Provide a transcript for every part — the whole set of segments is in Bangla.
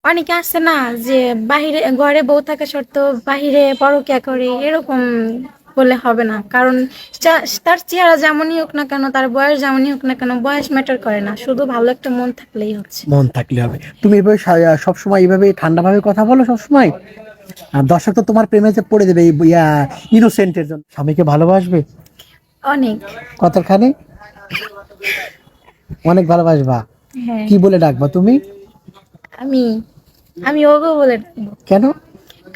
অনেকে আছে না যে বাহিরে ঘরে বউ থাকা সত্ত্বেও বাহিরে পরকীয়া করে, এরকম বলে হবে না। কারণ তার চেহারা যেমনই হোক না কেন, তার বয়স যেমনই হোক না কেন, বয়স ম্যাটার করে না, শুধু ভালো একটা মন থাকলেই হচ্ছে। মন থাকলে হবে। তুমি এভাবে সবসময় এইভাবে ঠান্ডা ভাবে কথা বলো সবসময়, আর দর্শক তো তোমার প্রেমে যে পড়ে দেবে এই ইনোসেন্টের জন্য। স্বামীকে ভালোবাসবে অনেক। কতখানি? অনেক ভালোবাসবা। হ্যাঁ। কি বলে ডাকবা তুমি? আমি আমি ওগো বলে ডাকবো। কেন?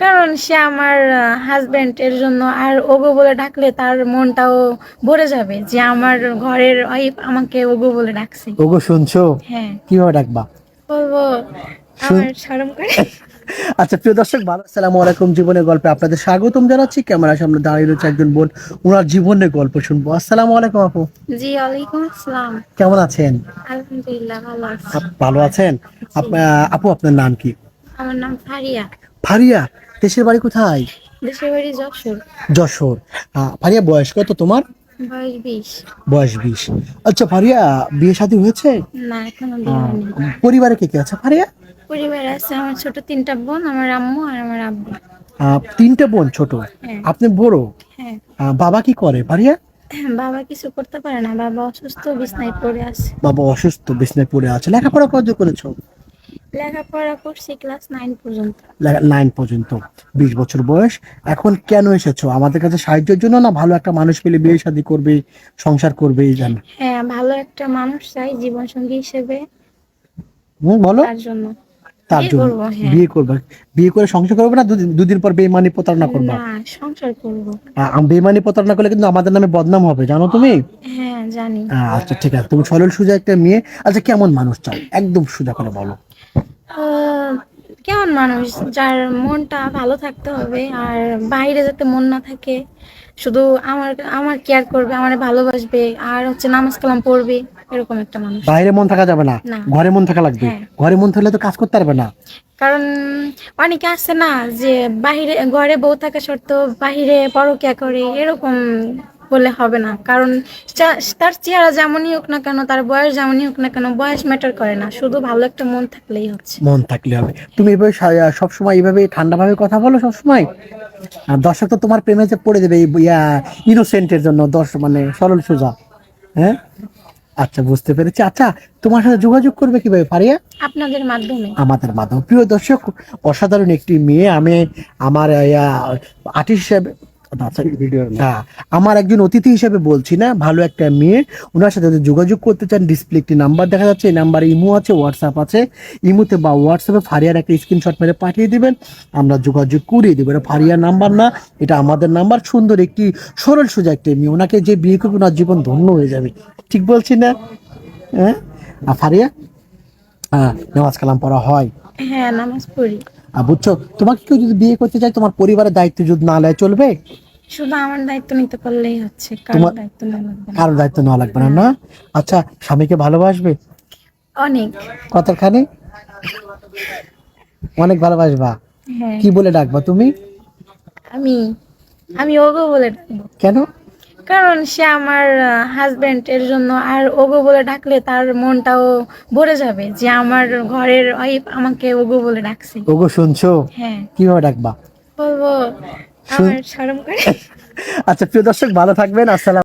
কারণ সে আমার হাজবেন্ড, এর জন্য। আর ওগো বলে ডাকলে তার মনটাও ভরে যাবে যে আমার ঘরের ওয়াইফ আমাকে ওগো বলে ডাকছে। ওগো শুনছো? হ্যাঁ। কিভাবে ডাকবা? বলবো, শুন আমার শরম করে। আচ্ছা প্রিয় দর্শক, আসসালামু আলাইকুম। জীবনের গল্পে আপনাদের স্বাগতম জানাচ্ছি। ক্যামেরার সামনে দাঁড়িয়ে রয়েছে একজন বোন, ওনার জীবনের গল্প শুনবো। আসসালামু আলাইকুম আপু, জি, ওয়ালাইকুম আসসালাম। কেমন আছেন? আলহামদুলিল্লাহ, ভালো আছি। ভালো আছেন? জি। আপু আপনার নাম কি? আমার নাম ফারিয়া। ফারিয়া। দেশের বাড়ি কোথায়? দেশের বাড়ি যশোর। যশোর। ফারিয়া, বয়স কত তোমার? বয়স 20। বয়স 20। আচ্ছা ফারিয়া, বিয়ে শাদী হয়েছে? না, এখনো বিয়ে হয়নি। পরিবারে কে কে আছে ফারিয়া? পরিবার আছে, আমার ছোট 3টা বোন, আমার আম্মু আর আমার আব্বু। তিনটে বোন ছোট, হ্যাঁ। আপনি বড়। হ্যাঁ। বাবা কি করে ফারিয়া? বাবা কিছু করতে পারে না, বাবা অসুস্থ, বিছনায় পড়ে আছে। বাবা অসুস্থ, বিছনায় পড়ে আছে। লেখাপড়া কত করেছো? লেখাপড়া করছি ক্লাস 9 পর্যন্ত। 9 পর্যন্ত। 20 বছর বয়স। এখন কেন এসেছো আমাদের কাছে? সাহায্যের জন্য, না ভালো একটা মানুষ পেলে বিয়ে শাদী করবে, সংসার করবে এই জন্য? হ্যাঁ, ভালো একটা মানুষ চাই জীবন সঙ্গী হিসেবে, বলো। তার জন্য তার বিয়ে জন্য করবো। হ্যাঁ। বিয়ে করবে? বিয়ে করে সংসার করবে না দুদিন পর বেইমানি প্রতারণা করবা? না, সংসার করব। বেইমানি প্রতারণা করলে কিন্তু আমাদের নামে বদনাম হবে, জানো তুমি? হ্যাঁ, জানি। আচ্ছা ঠিক আছে, তুমি সরল সোজা একটা মেয়ে। আচ্ছা কেমন মানুষ চাও, একদম সোজা করে বলো। আহ, কেমন মানুষ? যার মনটা ভালো থাকতে হবে, আর বাইরে যাতে মন না থাকে, শুধু আমার আমার কেয়ার করবে, আমার ভালোবাসবে, আর হচ্ছে নামাজ কালাম পড়বে, এরকম একটা মানুষ। বাইরে মন থাকা যাবে না, না। ঘরে মন থাকা লাগবে। হ্যাঁ। ঘরে মন থাকলে তো কাজ করতে পারবে না। কারণ অনেকে আছে না যে বাহিরে ঘরে বউ থাকা সত্ত্বেও বাহিরে পরকীয়া করে, এরকম বলে হবে না। কারণ তার চেহারা যেমনই হোক না কেন, তার বয়স যেমনই হোক না কেন, বয়স ম্যাটার করে না, শুধু ভালো একটা মন থাকলেই হচ্ছে। মন থাকলে হবে। তুমি এভাবে সবসময় এইভাবে ঠান্ডা ভাবে কথা বলো সবসময়, আর দর্শক তো তোমার প্রেমে যে পড়ে দেবে এই ইনোসেন্টের জন্য। মানে সরল সোজা। হ্যাঁ, আচ্ছা বুঝতে পেরেছি। আচ্ছা, তোমার সাথে যোগাযোগ করবে কিভাবে ফারিয়া? আপনাদের মাধ্যমে। আমাদের মাধ্যমে। প্রিয় দর্শক, অসাধারণ একটি মেয়ে। আমি আমার আর্টিস্ট হিসেবে, আচ্ছা, হ্যাঁ, আমার একজন অতিথি হিসেবে বলছি না, ভালো একটা মেয়ে। ওনার সাথে যদি যোগাযোগ করতে চান, ডিসপ্লে একটি নাম্বার দেখা যাচ্ছে, এই নাম্বারে ইমো আছে, হোয়াটসঅ্যাপ আছে। ইমোতে বা হোয়াটসঅ্যাপে ফারিয়ার একটা স্ক্রিনশট মেরে পাঠিয়ে দিবেন, আমরা যোগাযোগ করিয়ে দেবো। এটা ফারিয়ার নাম্বার না, এটা আমাদের নাম্বার। সুন্দর একটি সরল সোজা একটা মেয়ে, ওনাকে যে বিয়ে করবে ওনার জীবন ধন্য হয়ে যাবে। ঠিক বলছি না? হ্যাঁ। আর ফারিয়া, নামাজ কালাম পড়া হয়? হ্যাঁ, নামাজ পড়ি। বুঝছো, তোমাকে কেউ যদি বিয়ে করতে চায়, তোমার পরিবারের দায়িত্ব যদি না নেয় চলবে? শুধু আমার দায়িত্ব নিতে পারলেই হচ্ছে, কারোর তোমার দায়িত্ব নেওয়া লাগবে না। কারো দায়িত্ব নেওয়া লাগবে না, না? আচ্ছা, স্বামীকে ভালোবাসবে অনেক। কতখানি? অনেক ভালোবাসবা। হ্যাঁ। কি বলে ডাকবা তুমি? আমি আমি ওগো বলে ডাকবো। কেন? কারণ সে আমার হাজবেন্ড, এর জন্য। আর ওগো বলে ডাকলে তার মনটাও ভরে যাবে যে আমার ঘরের ওয়াইফ আমাকে ওগো বলে ডাকছে। ওগো শুনছো? হ্যাঁ। কিভাবে ডাকবা? বলবো, শুন আমার শরম করে। আচ্ছা প্রিয় দর্শক, ভালো থাকবেন। আসসালাম।